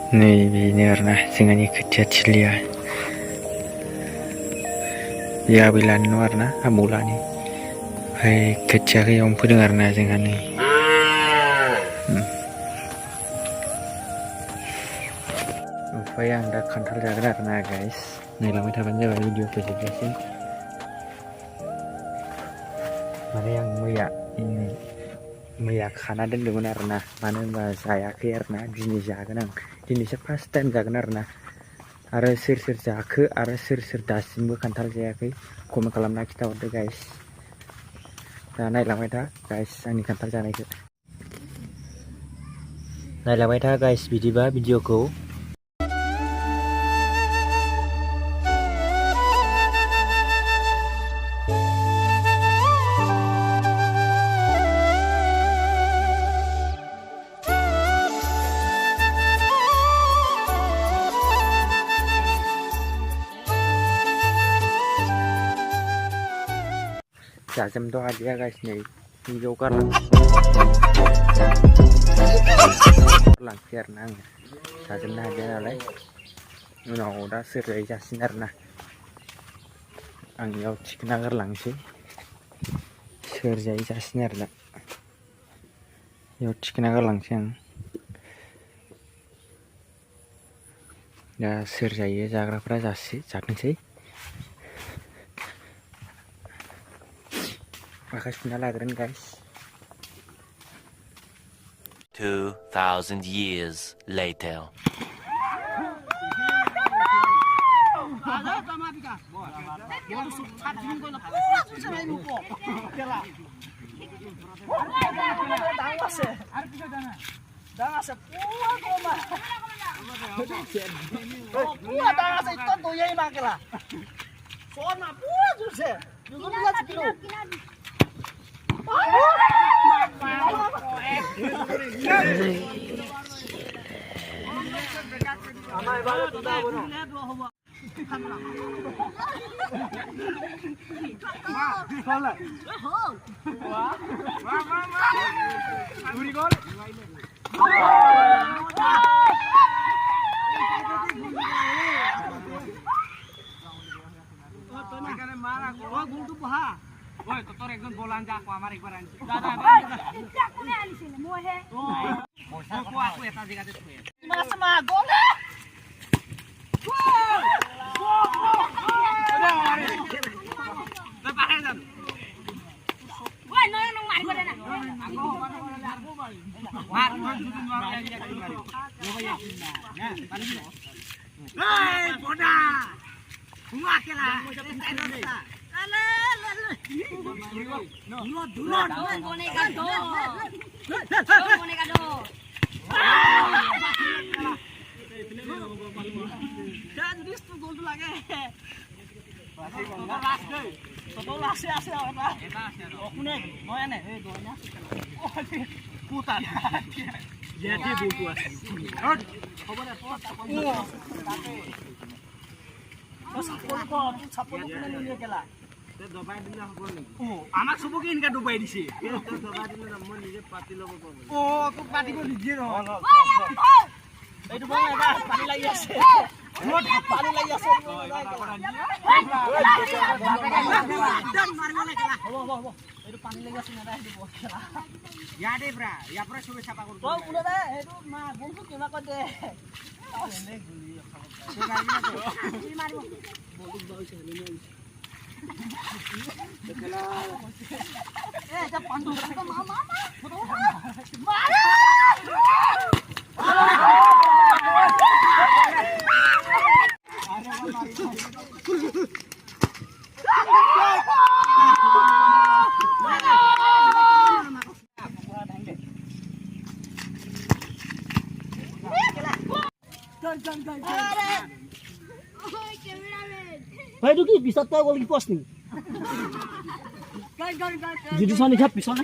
Nih ini karena singannya kerja cilia. Ya bilan warna amula nih. Hai kerja ke yang pun karena singan nih. Upaya anda kontrol jaga karena guys. Nih lama tahan jaga video presentasi. Mana yang ini karena dan dengan karena mana bahasa saya karena jenis jaga jenisnya first time jaga karena ada sir jaga ada sir dasimbu kantal jaga komen kalam nak kita udah guys nah naik lama dah guys ini kantal jaga itu naik lama dah guys video ko jam doa dia guys nih video kan langsir nang jam nah dia lagi udah serai jasinar nah ang yau ciknagar langsir serai jasinar lah yau ciknagar langsir ya serai jaga pra jasi jaknisi Makas pinalagan guys. 2,000 years later. Woi, kotor ekdom bolan jak amar ekbar anji. Jak kune alisin mohe. Ko aku eta jigate suwe. Mas ma gole. Te pakai jan. Woi, noyo nang mari gole na. Mar judun mar aja jak mari. Yo ya pindah. Ya, tadi ni. Hei, boda. Bunga kela. Dulon. Boneka do. Boneka do. Dan dis tu gol lage. Total ase awak. Okune, moya ne, doanya. Oh, putar. Jadi buku asli. Rod. Oh. Sapol kene niye kela. আমাক চবকে Inca Dubai দিছে ও তো পাতিব নিজে এইটো বল এটা পানী লাগি আছে পানী লাগি আছে হ'ব এইটো পানী লাগি আছে না এইটো বল খেলা ইয়াতে ব্ৰা ইয়াৰ পৰা চবে চাপা কৰো তই উলে দে এইটো মা বলছো কেলা কৈ দে এনে গুলি খাব মাৰিব বলক বাইছে এনে এটা পান্ডু মামা মারা Hai itu ki bisa tahu kalau di pos nih. Jadi sana lihat bisa nak.